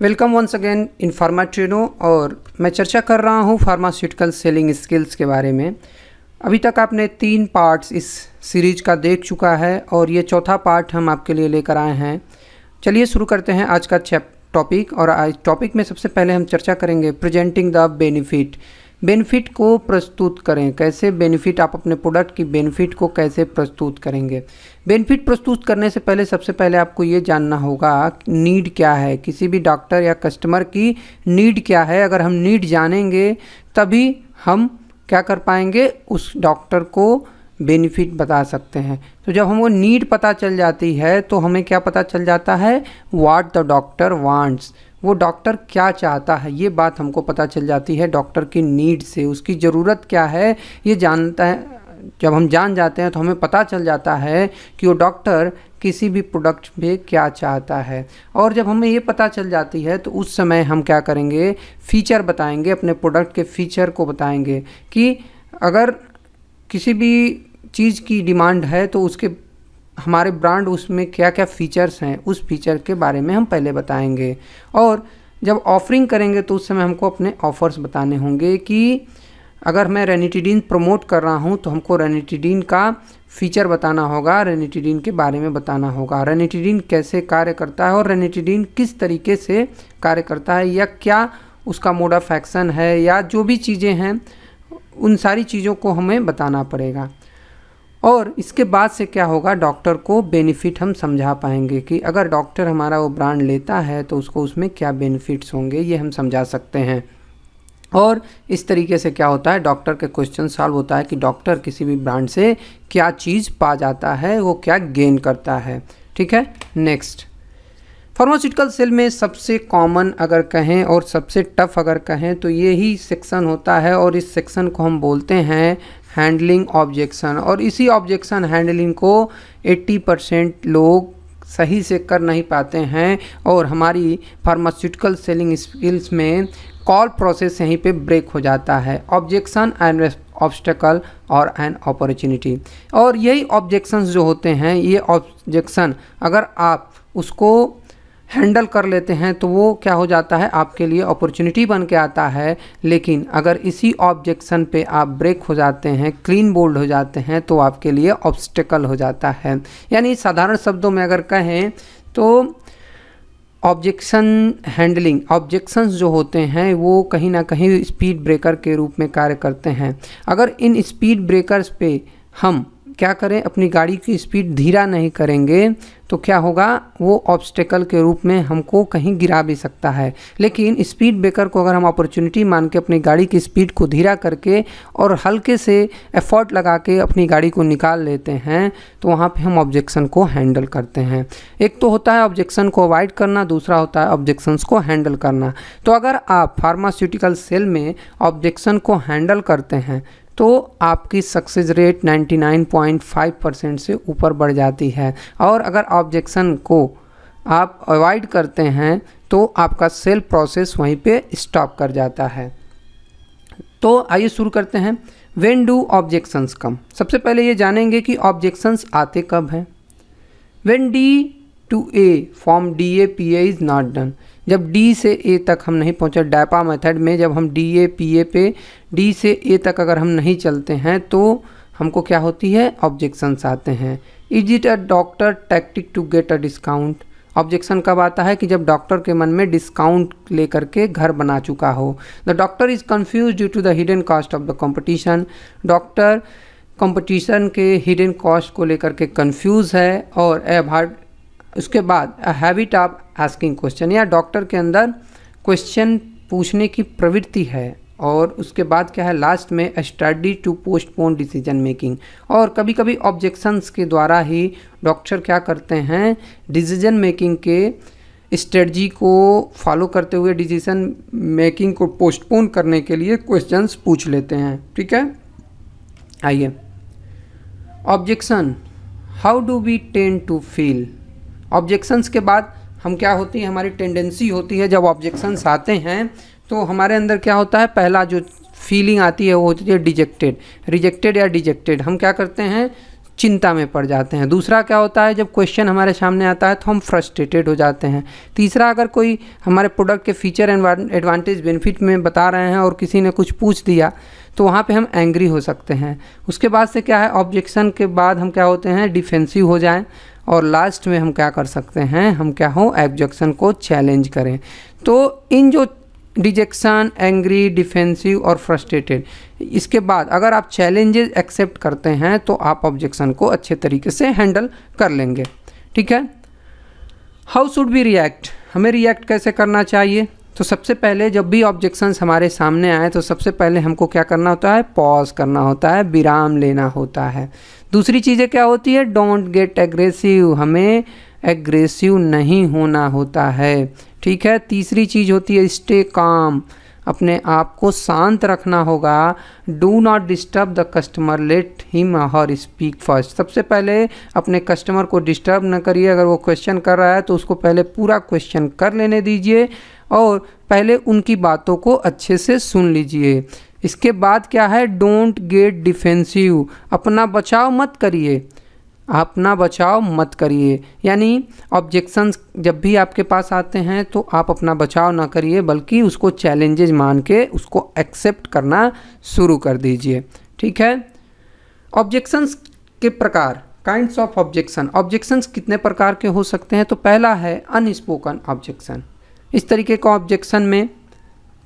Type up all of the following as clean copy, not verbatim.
Welcome once again in Pharmatreno. और मैं चर्चा कर रहा हूँ फार्मास्यूटिकल सेलिंग स्किल्स के बारे में। अभी तक आपने 3 पार्ट्स इस सीरीज का देख चुका है और ये चौथा पार्ट हम आपके लिए लेकर आए हैं। चलिए शुरू करते हैं आज का टॉपिक। और आज टॉपिक में सबसे पहले हम चर्चा करेंगे प्रेजेंटिंग द बेनिफिट। बेनिफिट को प्रस्तुत करें, कैसे बेनिफिट, आप अपने प्रोडक्ट की बेनिफिट को कैसे प्रस्तुत करेंगे। बेनिफिट प्रस्तुत करने से पहले सबसे पहले आपको ये जानना होगा नीड क्या है, किसी भी डॉक्टर या कस्टमर की नीड क्या है। अगर हम नीड जानेंगे तभी हम क्या कर पाएंगे, उस डॉक्टर को बेनिफिट बता सकते हैं। तो जब हमको नीड पता चल जाती है तो हमें क्या पता चल जाता है, व्हाट द डॉक्टर वांट्स, वो डॉक्टर क्या चाहता है, ये बात हमको पता चल जाती है डॉक्टर की नीड से। उसकी ज़रूरत क्या है ये जानता है। जब हम जान जाते हैं तो हमें पता चल जाता है कि वो डॉक्टर किसी भी प्रोडक्ट पे क्या चाहता है। और जब हमें ये पता चल जाती है तो उस समय हम क्या करेंगे, फीचर बताएंगे, अपने प्रोडक्ट के फीचर को बताएंगे कि अगर किसी भी चीज़ की डिमांड है तो उसके हमारे ब्रांड उसमें क्या क्या फ़ीचर्स हैं, उस फीचर के बारे में हम पहले बताएंगे। और जब ऑफरिंग करेंगे तो उस समय हमको अपने ऑफ़र्स बताने होंगे कि अगर मैं रेनिटिडीन प्रमोट कर रहा हूं तो हमको रेनिटिडीन का फीचर बताना होगा, रेनिटिडीन के बारे में बताना होगा, रेनिटिडीन कैसे कार्य करता है और रेनिटिडीन किस तरीके से कार्य करता है, या क्या उसका मोड ऑफ एक्शन है, या जो भी चीज़ें हैं उन सारी चीज़ों को हमें बताना पड़ेगा। और इसके बाद से क्या होगा, डॉक्टर को बेनिफिट हम समझा पाएंगे कि अगर डॉक्टर हमारा वो ब्रांड लेता है तो उसको उसमें क्या बेनिफिट्स होंगे, ये हम समझा सकते हैं। और इस तरीके से क्या होता है, डॉक्टर के क्वेश्चन सॉल्व होता है कि डॉक्टर किसी भी ब्रांड से क्या चीज़ पा जाता है, वो क्या गेन करता है। ठीक है, नेक्स्ट। फार्मास्यूटिकल सेल में सबसे कॉमन अगर कहें और सबसे टफ अगर कहें तो यही सेक्शन होता है, और इस सेक्शन को हम बोलते हैं हैंडलिंग ऑब्जेक्शन। और इसी ऑब्जेक्शन हैंडलिंग को 80% लोग सही से कर नहीं पाते हैं, और हमारी फार्मास्यूटिकल सेलिंग स्किल्स में कॉल प्रोसेस यहीं पे ब्रेक हो जाता है। ऑब्जेक्शन एंड ऑब्स्टेकल और एन अपॉर्चुनिटी। और यही ऑब्जेक्शंस जो होते हैं, ये ऑब्जेक्शन अगर आप उसको हैंडल कर लेते हैं तो वो क्या हो जाता है, आपके लिए अपॉर्चुनिटी बन के आता है। लेकिन अगर इसी ऑब्जेक्शन पे आप ब्रेक हो जाते हैं, क्लीन बोल्ड हो जाते हैं, तो आपके लिए ऑब्स्टेकल हो जाता है। यानी साधारण शब्दों में अगर कहें तो ऑब्जेक्शन हैंडलिंग, ऑब्जेक्शंस जो होते हैं वो कहीं ना कहीं स्पीड ब्रेकर के रूप में कार्य करते हैं। अगर इन स्पीड ब्रेकर्स पे हम क्या करें, अपनी गाड़ी की स्पीड धीरा नहीं करेंगे तो क्या होगा, वो ऑब्स्टेकल के रूप में हमको कहीं गिरा भी सकता है। लेकिन स्पीड ब्रेकर को अगर हम अपॉर्चुनिटी मान के अपनी गाड़ी की स्पीड को धीरा करके और हल्के से एफर्ट लगा के अपनी गाड़ी को निकाल लेते हैं तो वहाँ पे हम ऑब्जेक्शन को हैंडल करते हैं। एक तो होता है ऑब्जेक्शन को अवॉइड करना, दूसरा होता है ऑब्जेक्शंस को हैंडल करना। तो अगर आप फार्मास्यूटिकल सेल में ऑब्जेक्शन को हैंडल करते हैं तो आपकी सक्सेस रेट 99.5% से ऊपर बढ़ जाती है। और अगर ऑब्जेक्शन को आप अवॉइड करते हैं तो आपका सेल प्रोसेस वहीं पे स्टॉप कर जाता है। तो आइए शुरू करते हैं। When do objections come. सबसे पहले ये जानेंगे कि ऑब्जेक्शंस आते कब हैं। When D to A form D A P A is not done. जब डी से ए तक हम नहीं पहुँचे, डैपा मेथड में जब हम डी ए पी ए पे डी से ए तक अगर हम नहीं चलते हैं तो हमको क्या होती है, ऑब्जेक्शंस आते हैं। Is it a doctor tactic to get a discount. Objection कब आता है कि जब डॉक्टर के मन में डिस्काउंट लेकर के घर बना चुका हो। The doctor is confuse due to the hidden cost of the competition. Doctor competition के हिडन कॉस्ट को लेकर के कन्फ्यूज़ है। और उसके बाद a habit of asking question, या डॉक्टर के अंदर क्वेश्चन पूछने की प्रवृत्ति है। और उसके बाद क्या है, लास्ट में study to postpone decision making. और कभी कभी ऑब्जेक्शंस के द्वारा ही डॉक्टर क्या करते हैं, डिसीजन मेकिंग के स्ट्रेटजी को फॉलो करते हुए डिसीजन मेकिंग को पोस्टपोन करने के लिए क्वेश्चंस पूछ लेते हैं। ठीक है, आइए। Objection, how do we tend to feel. Objections के बाद हम क्या होती है, हमारी टेंडेंसी होती है, जब ऑब्जेक्शंस आते हैं तो हमारे अंदर क्या होता है, पहला जो फीलिंग आती है वो होती है डिजेक्टेड, रिजेक्टेड या डिजेक्टेड। हम क्या करते हैं, चिंता में पड़ जाते हैं। दूसरा क्या होता है, जब क्वेश्चन हमारे सामने आता है तो हम फ्रस्ट्रेटेड हो जाते हैं। तीसरा, अगर कोई हमारे प्रोडक्ट के फीचर एडवांटेज बेनिफिट में बता रहे हैं और किसी ने कुछ पूछ दिया तो वहाँ पे हम एंग्री हो सकते हैं। उसके बाद से क्या है, ऑब्जेक्शन के बाद हम क्या होते हैं, डिफेंसिव हो जाएं, और लास्ट में हम क्या कर सकते हैं, हम क्या हो, ऑब्जेक्शन को चैलेंज करें। तो इन जो डिजेक्शन, एंग्री, डिफेंसिव और फ्रस्ट्रेटेड, इसके बाद अगर आप चैलेंजेस एक्सेप्ट करते हैं तो आप ऑब्जेक्शन को अच्छे तरीके से हैंडल कर लेंगे। ठीक है। हाउ शुड वी रिएक्ट, हमें रिएक्ट कैसे करना चाहिए? तो सबसे पहले जब भी ऑब्जेक्शंस हमारे सामने आए तो सबसे पहले हमको क्या करना होता है, पॉज करना होता है, विराम लेना होता है। दूसरी चीज़ें क्या होती है, डोंट गेट एग्रेसिव, हमें एग्रेसिव नहीं होना होता है। ठीक है। तीसरी चीज़ होती है स्टे काम, अपने आप को शांत रखना होगा। Do not disturb the customer, let him her speak first. सबसे पहले अपने कस्टमर को डिस्टर्ब न करिए। अगर वो क्वेश्चन कर रहा है तो उसको पहले पूरा क्वेश्चन कर लेने दीजिए और पहले उनकी बातों को अच्छे से सुन लीजिए। इसके बाद क्या है, डोंट गेट डिफेंसिव, अपना बचाव मत करिए, अपना बचाव मत करिए। यानी ऑब्जेक्शंस जब भी आपके पास आते हैं तो आप अपना बचाव ना करिए, बल्कि उसको चैलेंजेस मान के उसको एक्सेप्ट करना शुरू कर दीजिए। ठीक है। ऑब्जेक्शंस के प्रकार, काइंड्स ऑफ ऑब्जेक्शन, ऑब्जेक्शंस कितने प्रकार के हो सकते हैं? तो पहला है अनस्पोकन ऑब्जेक्शन। इस तरीके का ऑब्जेक्शन में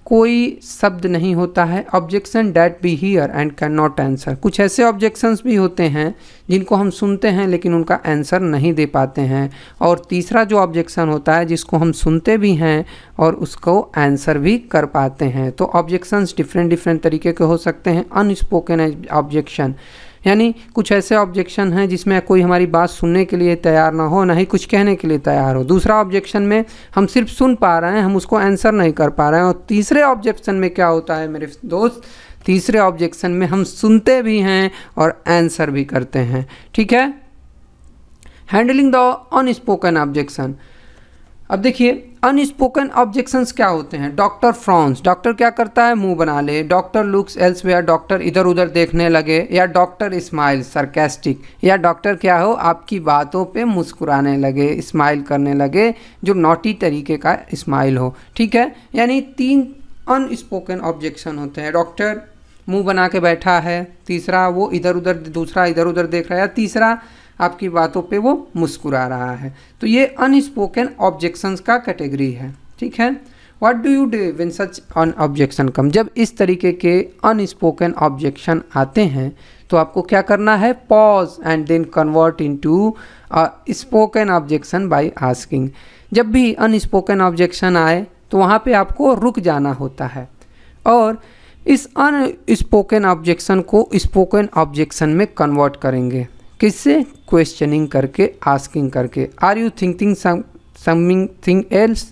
कोई शब्द नहीं होता है। Objection that be here and can not answer, कुछ ऐसे ऑब्जेक्शंस भी होते हैं जिनको हम सुनते हैं लेकिन उनका आंसर नहीं दे पाते हैं। और तीसरा जो ऑब्जेक्शन होता है जिसको हम सुनते भी हैं और उसको आंसर भी कर पाते हैं। तो ऑब्जेक्शंस डिफरेंट तरीके के हो सकते हैं। अनस्पोकन ऑब्जेक्शन यानी कुछ ऐसे ऑब्जेक्शन हैं जिसमें कोई हमारी बात सुनने के लिए तैयार ना हो, ना ही कुछ कहने के लिए तैयार हो। दूसरा ऑब्जेक्शन में हम सिर्फ सुन पा रहे हैं, हम उसको आंसर नहीं कर पा रहे हैं। और तीसरे ऑब्जेक्शन में क्या होता है मेरे दोस्त, तीसरे ऑब्जेक्शन में हम सुनते भी हैं और आंसर भी करते हैं। ठीक है। Handling the unspoken objection. अब देखिए अनस्पोकन ऑब्जेक्शंस क्या होते हैं। डॉक्टर फ्रॉन्स, डॉक्टर क्या करता है, मुंह बना ले। डॉक्टर लुक्स एल्सवेयर, डॉक्टर इधर उधर देखने लगे। या डॉक्टर स्माइल सरकास्टिक, या डॉक्टर क्या हो, आपकी बातों पे मुस्कुराने लगे, स्माइल करने लगे, जो नॉटी तरीके का स्माइल हो। ठीक है। यानी 3 अनस्पोकन ऑब्जेक्शन होते हैं। डॉक्टर मुंह बना के बैठा है, तीसरा वो इधर उधर, दूसरा इधर उधर देख रहा है, या तीसरा आपकी बातों पे वो मुस्कुरा रहा है। तो ये अनस्पोकन ऑब्जेक्शंस का कैटेगरी है। ठीक है। What do you do when such an objection come, जब इस तरीके के अनस्पोकन ऑब्जेक्शन आते हैं तो आपको क्या करना है, pause and then convert into a spoken objection by asking. जब भी अनस्पोकन ऑब्जेक्शन आए तो वहाँ पे आपको रुक जाना होता है और इस अनस्पोकन ऑब्जेक्शन को स्पोकन ऑब्जेक्शन में कन्वर्ट करेंगे। किससे, क्वेश्चनिंग करके, आस्किंग करके। Are you thinking something else,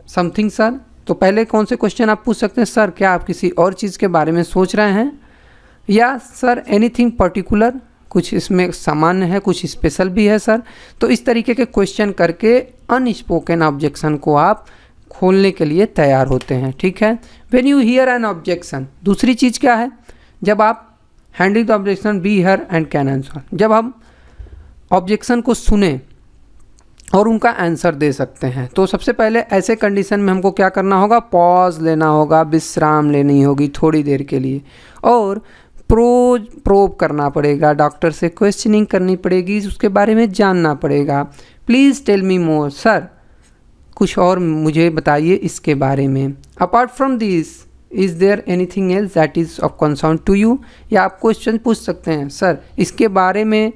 something sir. तो पहले कौन से क्वेश्चन आप पूछ सकते हैं, सर क्या आप किसी और चीज़ के बारे में सोच रहे हैं, या सर एनीथिंग पर्टिकुलर, कुछ इसमें सामान्य है, कुछ स्पेशल भी है सर। तो इस तरीके के क्वेश्चन करके अनस्पोकन ऑब्जेक्शन को आप खोलने के लिए तैयार होते हैं। ठीक है। When you here N objection, दूसरी चीज़ क्या है, जब आप handling the objection be here and can answer, जब हम ऑब्जेक्शन को सुने और उनका आंसर दे सकते हैं तो सबसे पहले ऐसे कंडीशन में हमको क्या करना होगा, पॉज लेना होगा, विश्राम लेनी होगी थोड़ी देर के लिए, और प्रोब करना पड़ेगा, डॉक्टर से क्वेश्चनिंग करनी पड़ेगी, उसके बारे में जानना पड़ेगा। Please tell me more, sir कुछ और मुझे बताइए इसके बारे में। Apart from this is there anything else that is of concern to you, या आप क्वेश्चन पूछ सकते हैं, सर इसके बारे में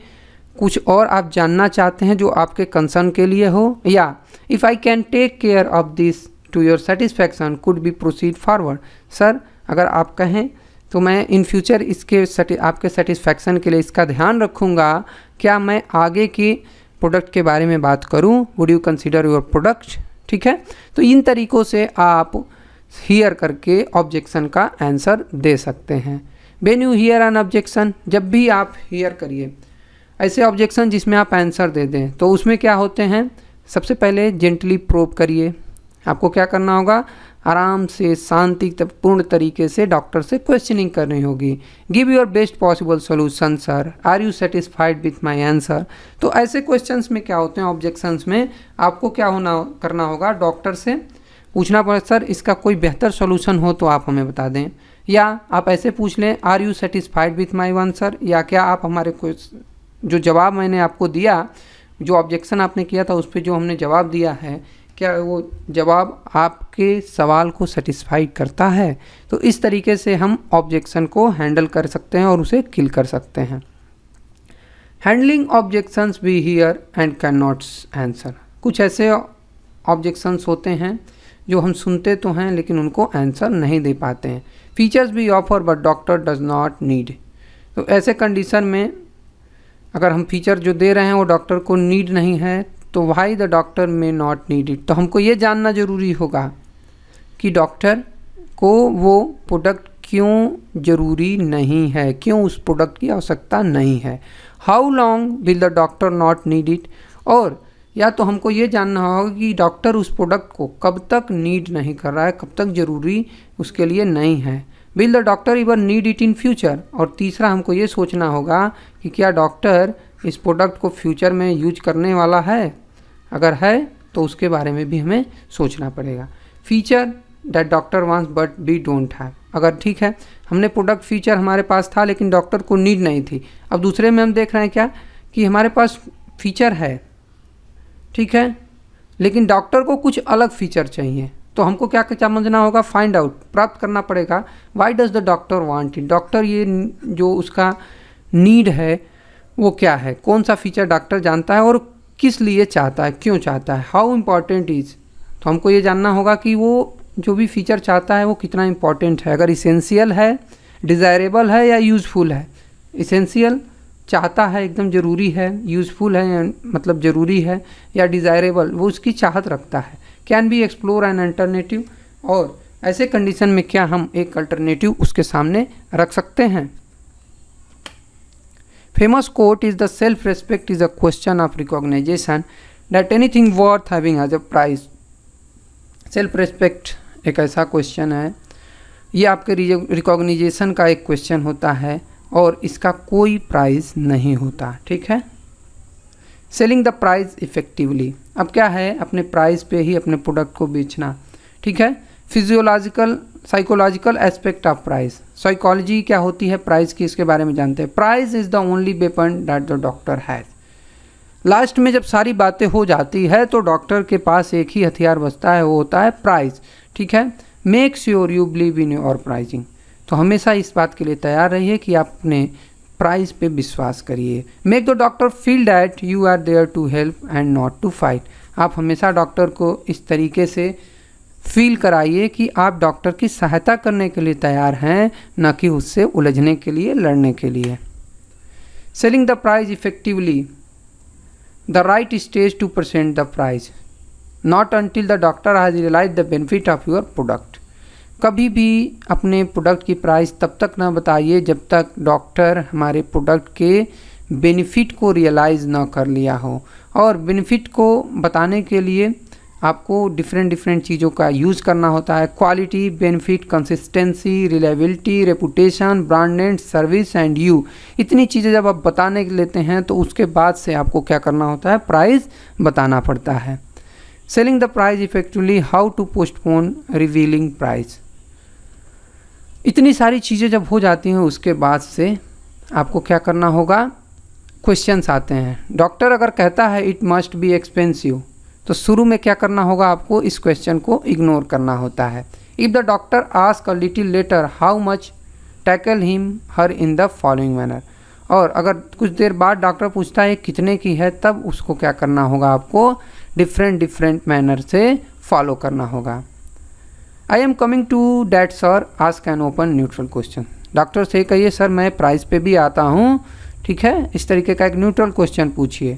कुछ और आप जानना चाहते हैं जो आपके कंसर्न के लिए हो, या if I can take care of this to your satisfaction could be proceed forward. Sir अगर आप कहें तो मैं इन फ्यूचर इसके आपके सेटिस्फैक्शन के लिए इसका ध्यान रखूँगा, क्या मैं आगे की प्रोडक्ट के बारे में बात करूँ, would you consider your product. ठीक है। तो इन तरीक़ों से आप हियर करके ऑब्जेक्शन का आंसर दे सकते हैं। When you here N objection, जब भी आप हियर करिए ऐसे ऑब्जेक्शन जिसमें आप आंसर दे दें तो उसमें क्या होते हैं, सबसे पहले जेंटली प्रोब करिए। आपको क्या करना होगा, आराम से शांतिपूर्ण तरीके से डॉक्टर से क्वेश्चनिंग करनी होगी। Give your best possible solution sir, are you satisfied with my answer. तो ऐसे क्वेश्चंस में क्या होते हैं, ऑब्जेक्शंस में आपको क्या करना होगा, डॉक्टर से पूछना पड़े सर इसका कोई बेहतर सोल्यूशन हो तो आप हमें बता दें, या आप ऐसे पूछ लें are you satisfied with my answer, या क्या आप हमारे कोई जो जवाब मैंने आपको दिया, जो ऑब्जेक्शन आपने किया था उस पर जो हमने जवाब दिया है, क्या वो जवाब आपके सवाल को सेटिस्फाइड करता है। तो इस तरीके से हम ऑब्जेक्शन को हैंडल कर सकते हैं और उसे किल कर सकते हैं। Handling objections we hear and can not answer. कुछ ऐसे ऑब्जेक्शंस होते हैं जो हम सुनते तो हैं लेकिन उनको आंसर नहीं दे पाते हैं। Features we offer but doctor does not need. तो ऐसे कंडीशन में अगर हम फीचर जो दे रहे हैं वो डॉक्टर को नीड नहीं है तो वाई द डॉक्टर में नॉट नीड इट। तो हमको ये जानना ज़रूरी होगा कि डॉक्टर को वो प्रोडक्ट क्यों ज़रूरी नहीं है, क्यों उस प्रोडक्ट की आवश्यकता नहीं है। How long will the doctor not need it. और या तो हमको ये जानना होगा कि डॉक्टर उस प्रोडक्ट को कब तक नीड नहीं कर रहा है, कब तक ज़रूरी उसके लिए नहीं है। Will the doctor even need it in future. और तीसरा हमको ये सोचना होगा कि क्या डॉक्टर इस प्रोडक्ट को फ्यूचर में यूज करने वाला है, अगर है तो उसके बारे में भी हमें सोचना पड़ेगा। Feature that doctor wants but we don't have. अगर ठीक है हमने प्रोडक्ट फीचर हमारे पास था लेकिन डॉक्टर को नीड नहीं थी, अब दूसरे में हम देख रहे हैं क्या कि हमारे पास फीचर है, ठीक है, लेकिन डॉक्टर को कुछ अलग फीचर चाहिए, तो हमको क्या समझना होगा, फाइंड आउट, प्राप्त करना पड़ेगा। Why does the doctor want it. Doctor ये जो उसका नीड है वो क्या है, कौन सा फीचर डॉक्टर जानता है और किस लिए चाहता है, क्यों चाहता है। How important is. तो हमको ये जानना होगा कि वो जो भी फीचर चाहता है वो कितना इम्पॉर्टेंट है, अगर इसेंशियल है, डिज़ायरेबल है या यूज़फुल है। इसेंशियल चाहता है, एकदम ज़रूरी है, यूज़फुल है मतलब ज़रूरी है, या डिज़ायरेबल वो उसकी चाहत रखता है। Can be explore an alternative. और ऐसे कंडीशन में क्या हम एक अल्टरनेटिव उसके सामने रख सकते हैं। Famous quote is the self respect is a question of recognisation that anything worth having as a prize. Self respect एक ऐसा क्वेश्चन है, ये आपके रिकॉग्नाइजेशन का एक क्वेश्चन होता है और इसका कोई प्राइस नहीं होता, ठीक है। Selling the price effectively. अब क्या है, अपने प्राइस पे ही अपने प्रोडक्ट को बेचना, ठीक है। Physiological psychological aspect of price. Psychology क्या होती है प्राइस की, इसके बारे में जानते हैं। Price is the only weapon that the doctor has. Last में जब सारी बातें हो जाती है तो डॉक्टर के पास एक ही हथियार बचता है, वो होता है प्राइस, ठीक है। Make sure you believe in your pricing. तो हमेशा इस बात के लिए तैयार रहिए कि आप अपने प्राइस पे विश्वास करिए। Make the doctor feel that you are there to help and not to fight. आप हमेशा डॉक्टर को इस तरीके से फील कराइए कि आप डॉक्टर की सहायता करने के लिए तैयार हैं, न कि उससे उलझने के लिए, लड़ने के लिए। Selling the price effectively. The right stage to present the price not until the doctor has realise the benefit of your product. कभी भी अपने प्रोडक्ट की प्राइस तब तक ना बताइए जब तक डॉक्टर हमारे प्रोडक्ट के बेनिफिट को रियलाइज़ ना कर लिया हो। और बेनिफिट को बताने के लिए आपको डिफरेंट चीज़ों का यूज़ करना होता है। Quality, benefit, consistency, reliability, reputation, branded service and you. इतनी चीज़ें जब आप बताने लेते हैं तो उसके बाद से आपको क्या करना होता है, प्राइस बताना पड़ता है। Selling the price effectively. How to postpone revealing price. इतनी सारी चीज़ें जब हो जाती हैं उसके बाद से आपको क्या करना होगा, क्वेश्चंस आते हैं। डॉक्टर अगर कहता है इट मस्ट बी एक्सपेंसिव, तो शुरू में क्या करना होगा, आपको इस क्वेश्चन को इग्नोर करना होता है। If the doctor ask a little letter how much, tackle him her in the following manner. और अगर कुछ देर बाद डॉक्टर पूछता है कितने की है, तब उसको क्या करना होगा, आपको डिफरेंट मैनर से फॉलो करना होगा। I am coming to that sir, ask an open neutral question. Doctor से कहिए सर मैं प्राइस पे भी आता हूँ, ठीक है, इस तरीके का एक न्यूट्रल क्वेश्चन पूछिए।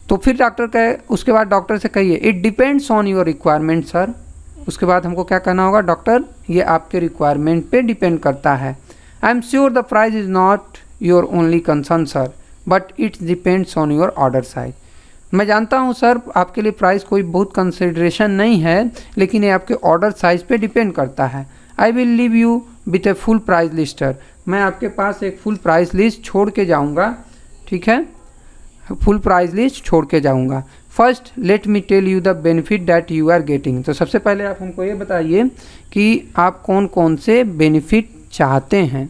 तो फिर डॉक्टर कहे, उसके बाद डॉक्टर से कहिए it depends on your requirement sir. उसके बाद हमको क्या कहना होगा, डॉक्टर ये आपके रिक्वायरमेंट पे डिपेंड करता है। I am sure the price is not your only concern sir, but it's depends on your order size. मैं जानता हूं सर आपके लिए प्राइस कोई बहुत कंसिडरेशन नहीं है, लेकिन ये आपके ऑर्डर साइज़ पे डिपेंड करता है। I will leave you with a full price list, मैं आपके पास एक फुल प्राइस लिस्ट छोड़ के जाऊँगा, ठीक है, फुल प्राइस लिस्ट छोड़ के जाऊँगा। First let me tell you the benefit that you are getting. तो सबसे पहले आप हमको ये बताइए कि आप कौन कौन से बेनिफिट चाहते हैं,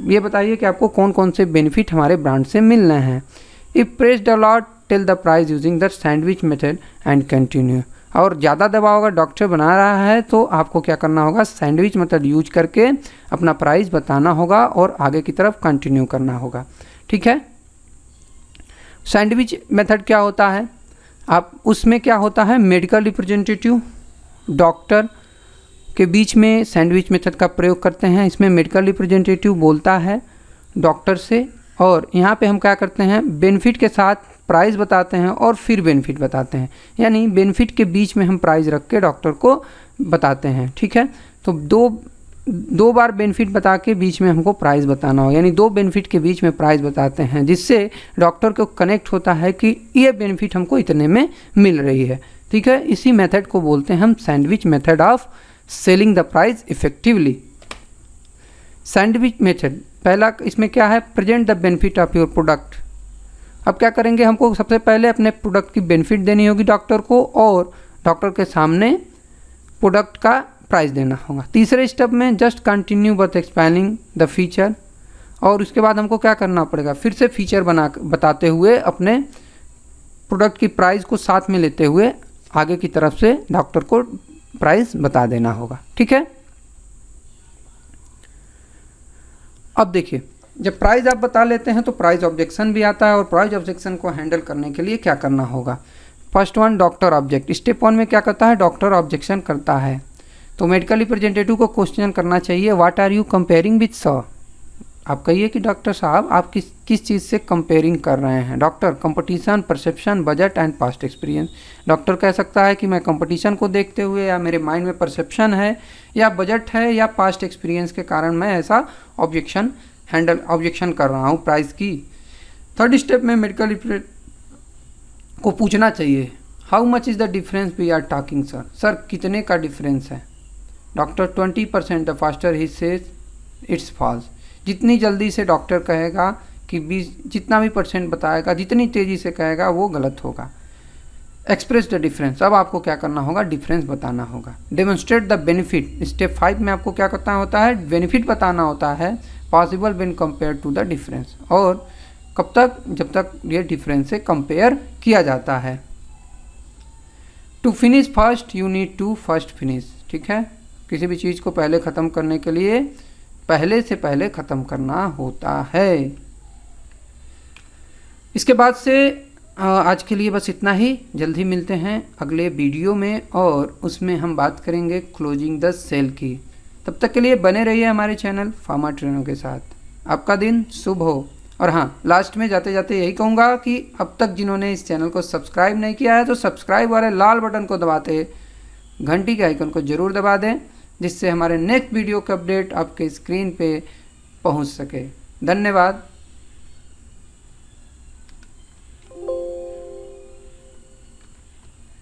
ये बताइए कि आपको कौन कौन से बेनिफिट हमारे ब्रांड से मिलने हैं। If pressed a lot tell the price using the sandwich method and continue. और ज़्यादा दबाव अगर डॉक्टर बना रहा है तो आपको क्या करना होगा, सैंडविच मेथड यूज करके अपना प्राइस बताना होगा और आगे की तरफ कंटिन्यू करना होगा, ठीक है। सैंडविच मेथड क्या होता है, आप उसमें क्या होता है, मेडिकल रिप्रेजेंटेटिव डॉक्टर के बीच में सैंडविच मेथड का प्रयोग करते हैं। इसमें मेडिकल रिप्रेजेंटेटिव बोलता है डॉक्टर से और यहाँ पे हम क्या करते हैं, बेनिफिट के साथ प्राइस बताते हैं और फिर बेनिफिट बताते हैं, यानी बेनिफिट के बीच में हम प्राइस रख के डॉक्टर को बताते हैं, ठीक है। तो दो बार बेनिफिट बता के बीच में हमको प्राइस बताना हो, यानी 2 बेनिफिट के बीच में प्राइस बताते हैं, जिससे डॉक्टर को कनेक्ट होता है कि ये बेनिफिट हमको इतने में मिल रही है, ठीक है। इसी मेथड को बोलते हैं हम sandwich method of selling the price effectively. Sandwich method पहला इसमें क्या है, present the benefit of your product. अब क्या करेंगे, हमको सबसे पहले अपने प्रोडक्ट की बेनिफिट देनी होगी डॉक्टर को और डॉक्टर के सामने प्रोडक्ट का प्राइस देना होगा। तीसरे स्टेप में just continue with explaining the feature, और उसके बाद हमको क्या करना पड़ेगा, फिर से फीचर बताते हुए अपने प्रोडक्ट की प्राइस को साथ में लेते हुए आगे की तरफ से डॉक्टर को प्राइस बता देना होगा, ठीक है। अब देखिए, जब प्राइस आप बता लेते हैं तो प्राइस ऑब्जेक्शन भी आता है, और प्राइस ऑब्जेक्शन को हैंडल करने के लिए क्या करना होगा, first one doctor object. Step 1 में क्या करता है, डॉक्टर ऑब्जेक्शन करता है। तो मेडिकल रिप्रेजेंटेटिव को क्वेश्चन करना चाहिए, what are you comparing with sir. आप कहिए कि डॉक्टर साहब आप किस चीज़ से कंपेयरिंग कर रहे हैं। Doctor, competition, perception, budget and past experience. Doctor कह सकता है कि मैं कंपटीशन को देखते हुए, या मेरे माइंड में परसेप्शन है, या बजट है, या पास्ट एक्सपीरियंस के कारण मैं ऐसा ऑब्जेक्शन कर रहा हूँ प्राइस की। थर्ड स्टेप में मेडिकल को पूछना चाहिए, how much is the difference we are talking sir. Sir कितने का डिफरेंस है। Doctor 20% the faster he says it's false. जितनी जल्दी से डॉक्टर कहेगा कि 20 जितना भी % बताएगा, जितनी तेज़ी से कहेगा वो गलत होगा। एक्सप्रेस द डिफरेंस, अब आपको क्या करना होगा, डिफरेंस बताना होगा। डेमोन्स्ट्रेट द बेनिफिट, स्टेप 5 में आपको क्या करना होता है, बेनिफिट बताना होता है, possible when compare to the difference. और कब तक, जब तक ये डिफरेंस से कंपेयर किया जाता है। To finish first you need to first finish, ठीक है। किसी भी चीज़ को पहले ख़त्म करने के लिए पहले से पहले ख़त्म करना होता है। इसके बाद से आज के लिए बस इतना ही। जल्द ही मिलते हैं अगले वीडियो में, और उसमें हम बात करेंगे क्लोजिंग द सेल की। तब तक के लिए बने रहिए हमारे चैनल फार्मा ट्रेनर के साथ। आपका दिन शुभ हो। और हाँ, लास्ट में जाते जाते यही कहूँगा कि अब तक जिन्होंने इस चैनल को सब्सक्राइब नहीं किया है तो सब्सक्राइब वाले लाल बटन को दबाते घंटी के आइकन को ज़रूर दबा दें, जिससे हमारे नेक्स्ट वीडियो का अपडेट आपके स्क्रीन पे पहुंच सके। धन्यवाद।